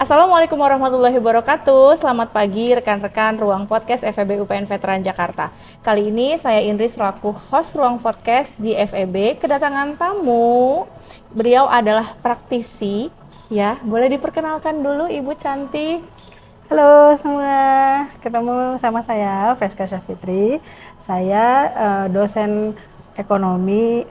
Assalamualaikum warahmatullahi wabarakatuh. Selamat pagi rekan-rekan Ruang Podcast FEB UPN Veteran Jakarta. Kali ini saya Indri selaku host Ruang Podcast di FEB kedatangan tamu. Beliau adalah praktisi, ya. Boleh diperkenalkan dulu Ibu cantik. Halo semua, ketemu sama saya Freska Syafitri. Saya dosen ekonomi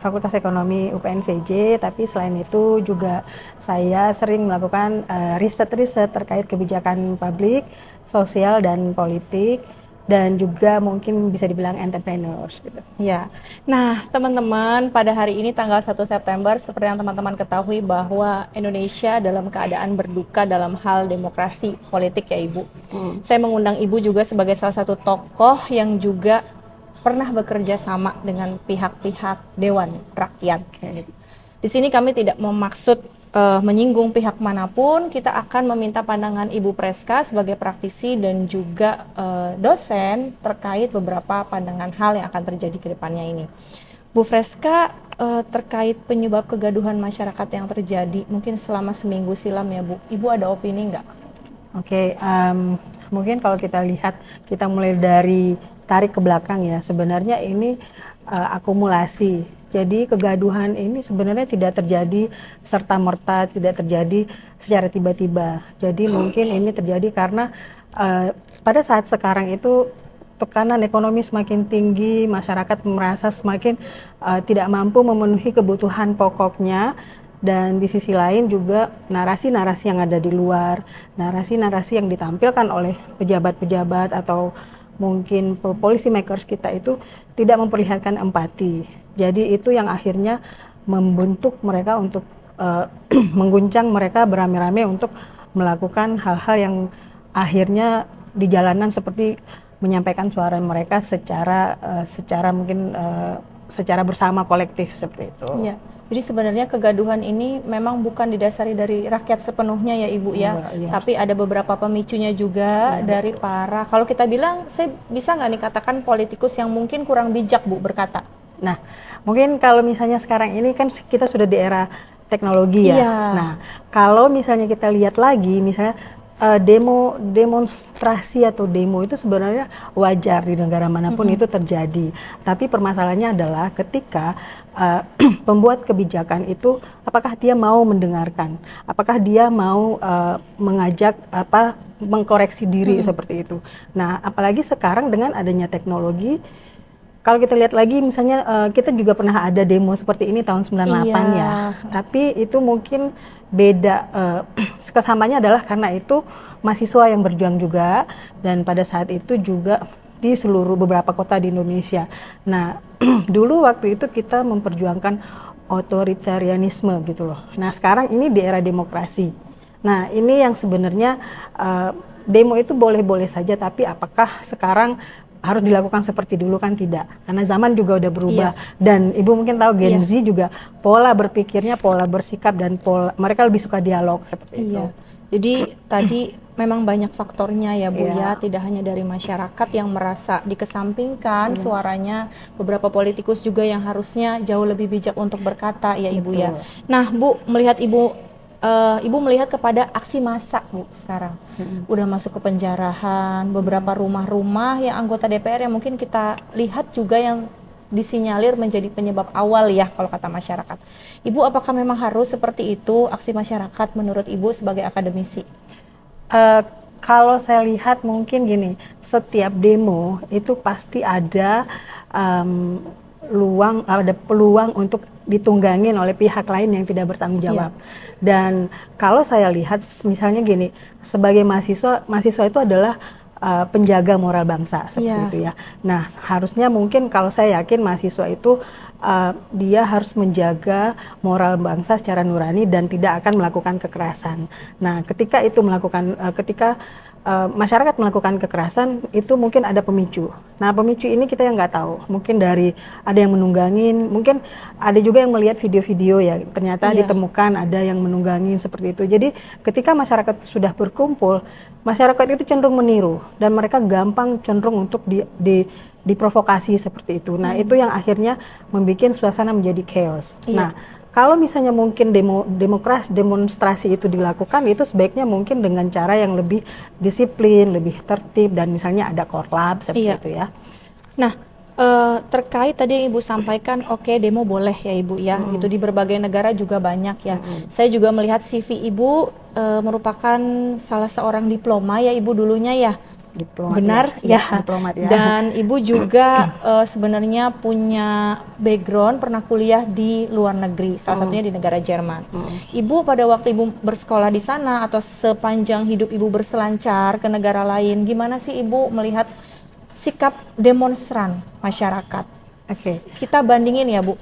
Fakultas Ekonomi UPN VJ, tapi selain itu juga saya sering melakukan riset-riset terkait kebijakan publik, sosial dan politik, dan juga mungkin bisa dibilang entrepreneurs gitu. Ya. Nah, teman-teman, pada hari ini tanggal 1 September seperti yang teman-teman ketahui bahwa Indonesia dalam keadaan berduka dalam hal demokrasi politik ya Ibu. Saya mengundang Ibu juga sebagai salah satu tokoh yang juga pernah bekerja sama dengan pihak-pihak Dewan Rakyat. Di sini kami tidak memaksud menyinggung pihak manapun. Kita akan meminta pandangan Ibu Freska sebagai praktisi dan juga dosen terkait beberapa pandangan hal yang akan terjadi ke depannya ini. Bu Freska, terkait penyebab kegaduhan masyarakat yang terjadi mungkin selama seminggu silam ya Bu, Ibu ada opini nggak? Oke, mungkin kalau kita lihat, kita mulai dari tarik ke belakang ya, sebenarnya ini akumulasi. Jadi kegaduhan ini sebenarnya tidak terjadi serta-merta, tidak terjadi secara tiba-tiba. Jadi mungkin ini terjadi karena pada saat sekarang itu tekanan ekonomi semakin tinggi, masyarakat merasa semakin tidak mampu memenuhi kebutuhan pokoknya. Dan di sisi lain juga narasi-narasi yang ada di luar, narasi-narasi yang ditampilkan oleh pejabat-pejabat atau mungkin policy makers kita itu tidak memperlihatkan empati. Jadi itu yang akhirnya membentuk mereka untuk mengguncang mereka beramai-ramai untuk melakukan hal-hal yang akhirnya di jalanan seperti menyampaikan suara mereka secara mungkin secara bersama kolektif seperti itu. Ya. Jadi sebenarnya kegaduhan ini memang bukan didasari dari rakyat sepenuhnya ya Ibu ya, tapi ada beberapa pemicunya juga dari para, kalau kita bilang, saya bisa nggak nih katakan politikus yang mungkin kurang bijak Bu berkata? Nah, mungkin kalau misalnya sekarang ini kan kita sudah di era teknologi ya. Iya. Nah, kalau misalnya kita lihat lagi, misalnya demonstrasi atau demo itu sebenarnya wajar di negara manapun itu terjadi. Tapi permasalahannya adalah ketika pembuat kebijakan itu apakah dia mau mendengarkan, apakah dia mau mengajak mengkoreksi diri seperti itu. Nah, apalagi sekarang dengan adanya teknologi. Kalau kita lihat lagi misalnya kita juga pernah ada demo seperti ini tahun 98 ya. Tapi itu mungkin beda, kesamanya adalah karena itu mahasiswa yang berjuang juga, dan pada saat itu juga di seluruh beberapa kota di Indonesia. Nah, dulu waktu itu kita memperjuangkan otoritarianisme gitu loh. Nah, sekarang ini di era demokrasi. Nah, ini yang sebenarnya demo itu boleh-boleh saja, tapi apakah sekarang harus dilakukan seperti dulu? Kan tidak, karena zaman juga udah berubah. Dan Ibu mungkin tahu Gen Z juga pola berpikirnya, pola bersikap, dan mereka lebih suka dialog seperti itu. Jadi tadi memang banyak faktornya ya Bu ya, tidak hanya dari masyarakat yang merasa dikesampingkan suaranya, beberapa politikus juga yang harusnya jauh lebih bijak untuk berkata ya Ibu ya. Nah Bu, melihat Ibu melihat kepada aksi massa Bu sekarang, udah masuk ke penjarahan, beberapa rumah-rumah yang anggota DPR yang mungkin kita lihat juga yang disinyalir menjadi penyebab awal ya kalau kata masyarakat. Ibu, apakah memang harus seperti itu aksi masyarakat menurut Ibu sebagai akademisi? Kalau saya lihat mungkin gini, setiap demo itu pasti ada peluang untuk ditunggangin oleh pihak lain yang tidak bertanggung jawab. Dan kalau saya lihat misalnya gini, sebagai mahasiswa itu adalah penjaga moral bangsa seperti itu ya. Nah, harusnya mungkin kalau saya yakin mahasiswa itu dia harus menjaga moral bangsa secara nurani dan tidak akan melakukan kekerasan. Nah, ketika masyarakat melakukan kekerasan itu mungkin ada pemicu. Nah, pemicu ini kita yang nggak tahu. Mungkin dari ada yang menunggangin, mungkin ada juga yang melihat video-video ya, ternyata ditemukan ada yang menunggangin seperti itu. Jadi ketika masyarakat sudah berkumpul, masyarakat itu cenderung meniru dan mereka gampang cenderung untuk diprovokasi seperti itu. Nah, itu yang akhirnya membuat suasana menjadi chaos. Nah, kalau misalnya mungkin demonstrasi itu dilakukan, itu sebaiknya mungkin dengan cara yang lebih disiplin, lebih tertib, dan misalnya ada korlap seperti itu ya. Nah, terkait tadi yang Ibu sampaikan, oke, demo boleh ya Ibu ya, gitu di berbagai negara juga banyak ya. Saya juga melihat CV Ibu merupakan salah seorang diploma ya Ibu dulunya ya. Diplomat, benar ya, ya. diplomat ya. Dan Ibu juga sebenarnya punya background pernah kuliah di luar negeri, salah satunya di negara Jerman. Ibu pada waktu Ibu bersekolah di sana atau sepanjang hidup Ibu berselancar ke negara lain, gimana sih Ibu melihat sikap demonstran masyarakat? Kita bandingin ya Bu,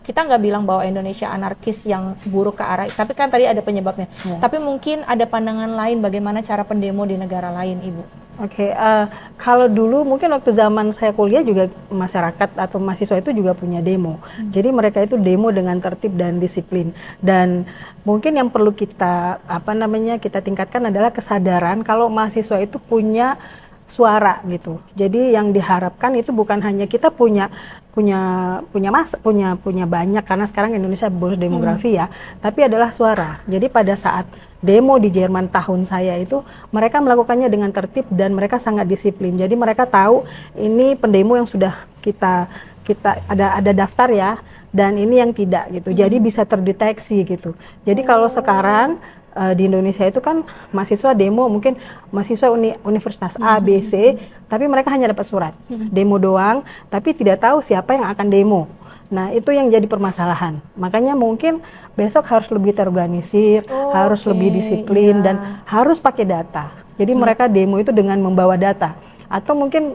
kita nggak bilang bahwa Indonesia anarkis yang buruk ke arah, tapi kan tadi ada penyebabnya. Tapi mungkin ada pandangan lain bagaimana cara pendemo di negara lain, Ibu. Kalau dulu mungkin waktu zaman saya kuliah juga masyarakat atau mahasiswa itu juga punya demo. Jadi mereka itu demo dengan tertib dan disiplin. Dan mungkin yang perlu kita kita tingkatkan adalah kesadaran kalau mahasiswa itu punya suara gitu. Jadi yang diharapkan itu bukan hanya kita punya banyak, karena sekarang Indonesia bonus demografi ya, tapi adalah suara. Jadi pada saat demo di Jerman tahun saya itu, mereka melakukannya dengan tertib dan mereka sangat disiplin. Jadi mereka tahu ini pendemo yang sudah kita ada daftar ya, dan ini yang tidak gitu. Jadi bisa terdeteksi gitu. Jadi kalau sekarang di Indonesia itu kan mahasiswa demo, mungkin mahasiswa universitas A, B, C, tapi mereka hanya dapat surat demo doang, tapi tidak tahu siapa yang akan demo. Nah, itu yang jadi permasalahan. Makanya mungkin besok harus lebih terorganisir, harus lebih disiplin, dan harus pakai data. Jadi mereka demo itu dengan membawa data. Atau mungkin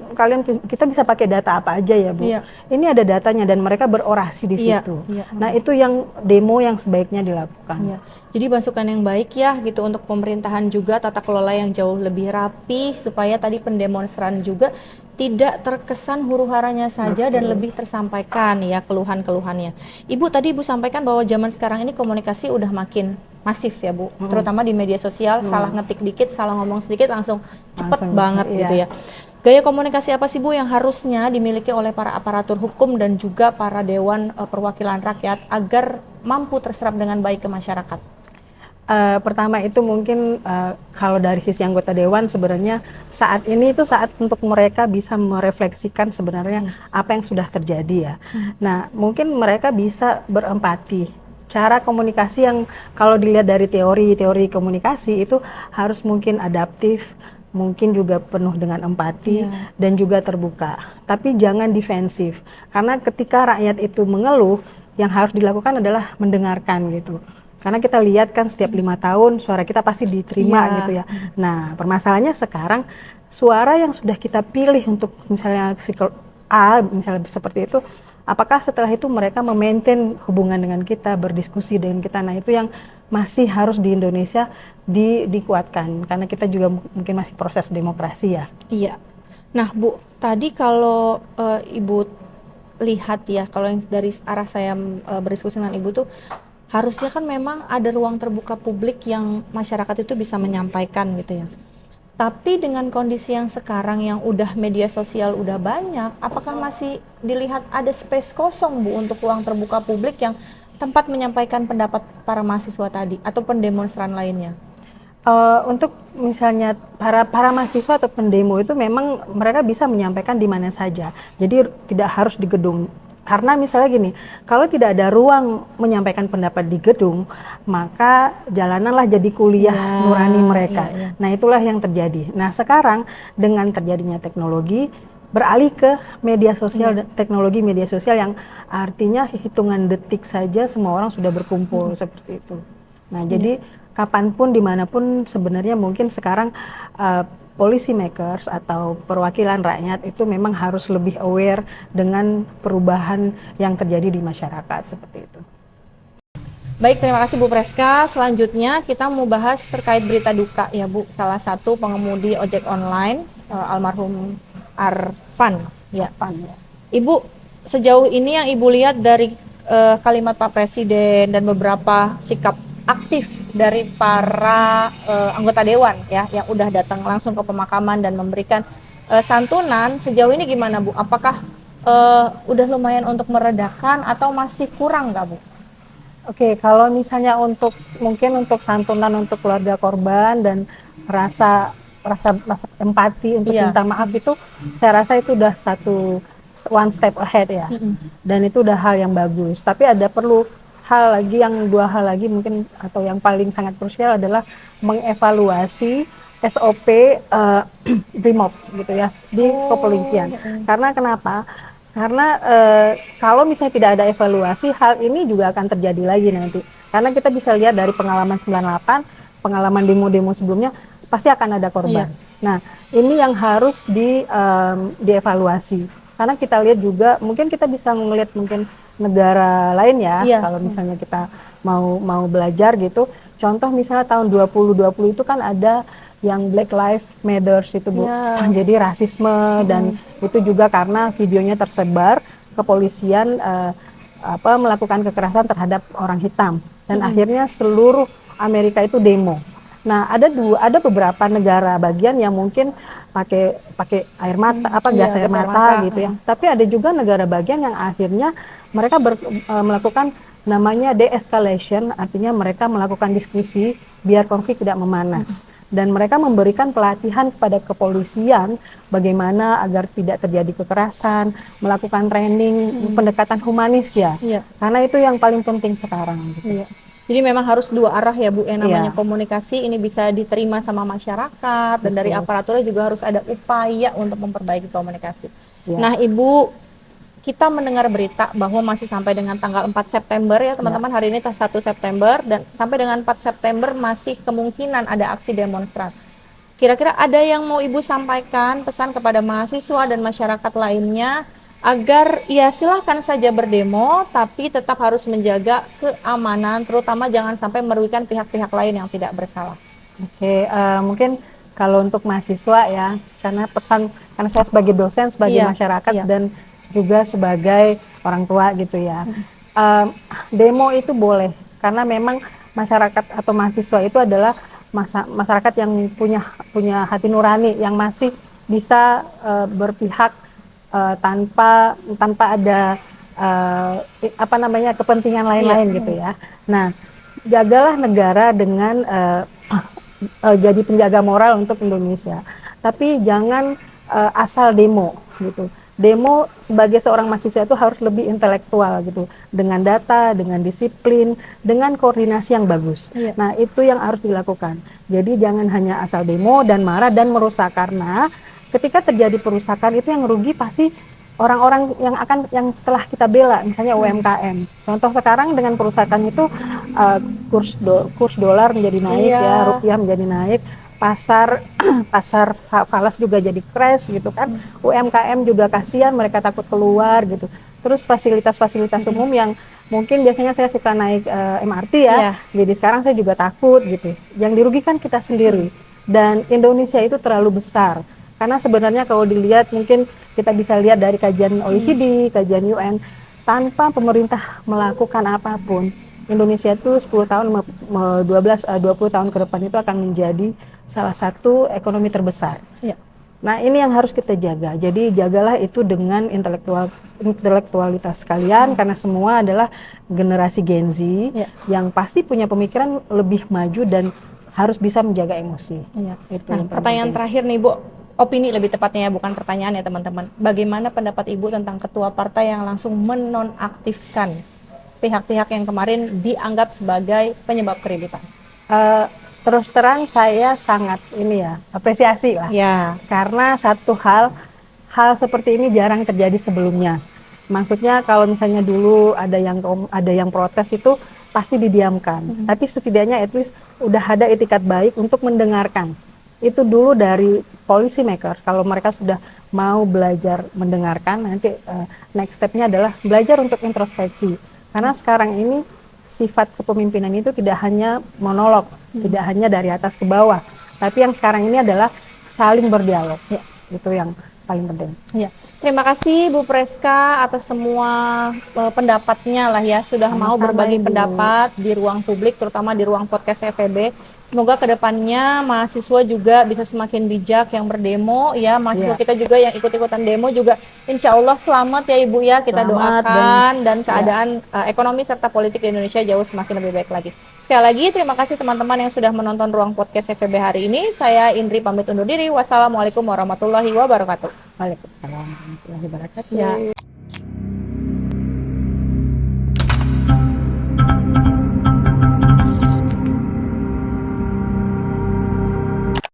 kita bisa pakai data apa aja ya Bu. Ini ada datanya dan mereka berorasi di situ. Nah, itu yang demo yang sebaiknya dilakukan. Jadi masukan yang baik ya gitu untuk pemerintahan juga, tata kelola yang jauh lebih rapi supaya tadi pendemonstran juga tidak terkesan huru-haranya saja dan lebih tersampaikan ya keluhan-keluhannya. Ibu tadi Ibu sampaikan bahwa zaman sekarang ini komunikasi udah makin masif ya Bu, terutama di media sosial, salah ngetik dikit, salah ngomong sedikit langsung cepet banget gitu ya. Gaya komunikasi apa sih Bu yang harusnya dimiliki oleh para aparatur hukum dan juga para dewan perwakilan rakyat agar mampu terserap dengan baik ke masyarakat? Pertama itu mungkin kalau dari sisi anggota dewan, sebenarnya saat ini itu saat untuk mereka bisa merefleksikan sebenarnya apa yang sudah terjadi ya. Nah, mungkin mereka bisa berempati. Cara komunikasi yang kalau dilihat dari teori komunikasi itu harus mungkin adaptif, mungkin juga penuh dengan empati dan juga terbuka. Tapi jangan defensif, karena ketika rakyat itu mengeluh, yang harus dilakukan adalah mendengarkan gitu. Karena kita lihat kan setiap 5 tahun suara kita pasti diterima gitu ya. Nah, permasalahannya sekarang suara yang sudah kita pilih untuk misalnya A, misalnya seperti itu, apakah setelah itu mereka memaintain hubungan dengan kita, berdiskusi dengan kita? Nah, itu yang masih harus di Indonesia dikuatkan, karena kita juga mungkin masih proses demokrasi ya. Iya. Nah Bu, tadi kalau Ibu lihat ya, kalau yang dari arah saya berdiskusi dengan Ibu tuh, harusnya kan memang ada ruang terbuka publik yang masyarakat itu bisa menyampaikan gitu ya. Tapi dengan kondisi yang sekarang yang udah media sosial udah banyak, apakah masih dilihat ada space kosong Bu untuk ruang terbuka publik yang tempat menyampaikan pendapat para mahasiswa tadi atau pendemonstran lainnya? Untuk misalnya para mahasiswa atau pendemo itu memang mereka bisa menyampaikan di mana saja. Jadi tidak harus di gedung. Karena misalnya gini, kalau tidak ada ruang menyampaikan pendapat di gedung, maka jalananlah jadi kuliah nurani mereka. Nah, itulah yang terjadi. Nah, sekarang dengan terjadinya teknologi, beralih ke media sosial, teknologi media sosial yang artinya hitungan detik saja semua orang sudah berkumpul seperti itu. Nah, jadi kapanpun, dimanapun sebenarnya mungkin sekarang policy makers atau perwakilan rakyat itu memang harus lebih aware dengan perubahan yang terjadi di masyarakat seperti itu. Baik, terima kasih Bu Preska. Selanjutnya kita mau bahas terkait berita duka ya Bu. Salah satu pengemudi ojek online almarhum Arfan ya. Ibu, sejauh ini yang Ibu lihat dari kalimat Pak Presiden dan beberapa sikap aktif dari para anggota dewan ya yang udah datang langsung ke pemakaman dan memberikan santunan, sejauh ini gimana Bu? Apakah udah lumayan untuk meredakan atau masih kurang nggak Bu? Oke, kalau misalnya mungkin untuk santunan untuk keluarga korban dan rasa rasa empati untuk Iya. minta maaf itu, saya rasa itu udah one step ahead ya. Dan itu udah hal yang bagus. Tapi ada perlu dua hal lagi mungkin, atau yang paling sangat krusial adalah mengevaluasi SOP BRIMOB gitu ya di kepolisian. Karena kenapa? Karena kalau misalnya tidak ada evaluasi, hal ini juga akan terjadi lagi nanti. Karena kita bisa lihat dari pengalaman 98, pengalaman demo-demo sebelumnya, pasti akan ada korban. Nah, ini yang harus dievaluasi. Karena kita lihat juga, mungkin kita bisa melihat mungkin negara lain ya, kalau misalnya kita mau belajar gitu. Contoh misalnya tahun 2020 itu kan ada yang Black Lives Matters itu Bu. Jadi rasisme dan itu juga karena videonya tersebar, kepolisian melakukan kekerasan terhadap orang hitam dan akhirnya seluruh Amerika itu demo. Nah, ada beberapa negara bagian yang mungkin pakai air mata, gas air mata gitu ya. Tapi ada juga negara bagian yang akhirnya mereka melakukan namanya de-escalation, artinya mereka melakukan diskusi biar konflik tidak memanas. Dan mereka memberikan pelatihan kepada kepolisian bagaimana agar tidak terjadi kekerasan, melakukan training pendekatan humanis ya. Karena itu yang paling penting sekarang. Gitu. Jadi memang harus dua arah ya Bu, yang namanya komunikasi ini bisa diterima sama masyarakat, dan dari aparaturnya juga harus ada upaya untuk memperbaiki komunikasi. Nah Ibu, kita mendengar berita bahwa masih sampai dengan tanggal 4 September ya teman-teman, hari ini 1 September, dan sampai dengan 4 September masih kemungkinan ada aksi demonstran. Kira-kira ada yang mau Ibu sampaikan pesan kepada mahasiswa dan masyarakat lainnya agar ya silahkan saja berdemo, tapi tetap harus menjaga keamanan, terutama jangan sampai merugikan pihak-pihak lain yang tidak bersalah. Oke, mungkin kalau untuk mahasiswa ya, karena saya sebagai dosen, sebagai masyarakat dan juga sebagai orang tua gitu ya. Demo itu boleh, karena memang masyarakat atau mahasiswa itu adalah masyarakat yang punya hati nurani, yang masih bisa berpihak tanpa ada kepentingan lain-lain gitu ya. Nah, jagalah negara dengan jadi penjaga moral untuk Indonesia. Tapi jangan asal demo gitu. Demo sebagai seorang mahasiswa itu harus lebih intelektual gitu, dengan data, dengan disiplin, dengan koordinasi yang bagus. Nah, itu yang harus dilakukan. Jadi jangan hanya asal demo dan marah dan merusak, karena ketika terjadi perusakan itu yang rugi pasti orang-orang yang telah kita bela, misalnya UMKM. Contoh sekarang dengan perusakan itu kurs dolar menjadi naik ya, rupiah menjadi naik. Pasar falas juga jadi crash gitu kan. UMKM juga kasihan, mereka takut keluar gitu. Terus fasilitas-fasilitas umum yang mungkin biasanya saya suka naik MRT ya. Jadi sekarang saya juga takut gitu. Yang dirugikan kita sendiri. Dan Indonesia itu terlalu besar. Karena sebenarnya kalau dilihat, mungkin kita bisa lihat dari kajian OECD, kajian UN, tanpa pemerintah melakukan apapun, Indonesia itu 10 tahun, 20 tahun ke depan itu akan menjadi salah satu ekonomi terbesar. Nah, ini yang harus kita jaga. Jadi jagalah itu dengan intelektualitas kalian, karena semua adalah generasi Gen Z yang pasti punya pemikiran lebih maju dan harus bisa menjaga emosi. Itu pertanyaan terakhir nih Bu, opini lebih tepatnya ya, bukan pertanyaan ya teman-teman. Bagaimana pendapat Ibu tentang ketua partai yang langsung menonaktifkan pihak-pihak yang kemarin dianggap sebagai penyebab keributan? Terus terang saya sangat apresiasi lah. Karena satu hal seperti ini jarang terjadi sebelumnya. Maksudnya kalau misalnya dulu ada yang protes itu pasti didiamkan. Tapi setidaknya at least udah ada itikat baik untuk mendengarkan. Itu dulu dari policy makers. Kalau mereka sudah mau belajar mendengarkan, nanti next step-nya adalah belajar untuk introspeksi. Karena sekarang ini sifat kepemimpinan itu tidak hanya monolog, tidak hanya dari atas ke bawah, tapi yang sekarang ini adalah saling berdialog. Itu yang paling penting. Ya, terima kasih Bu Preska atas semua pendapatnya lah ya, sudah mau Sama-sama, berbagi Ibu. pendapat di ruang publik, terutama di ruang podcast FEB. Semoga kedepannya mahasiswa juga bisa semakin bijak yang berdemo ya, mahasiswa Ya. kita juga yang ikut-ikutan demo juga insya Allah selamat ya Ibu ya, kita Selamat doakan dan ya. keadaan ekonomi serta politik di Indonesia jauh semakin lebih baik lagi. Sekali lagi terima kasih teman-teman yang sudah menonton ruang podcast FEB hari ini. Saya Indri pamit undur diri. Wassalamualaikum warahmatullahi wabarakatuh. Waalaikumsalam warahmatullahi wabarakatuh. Ya.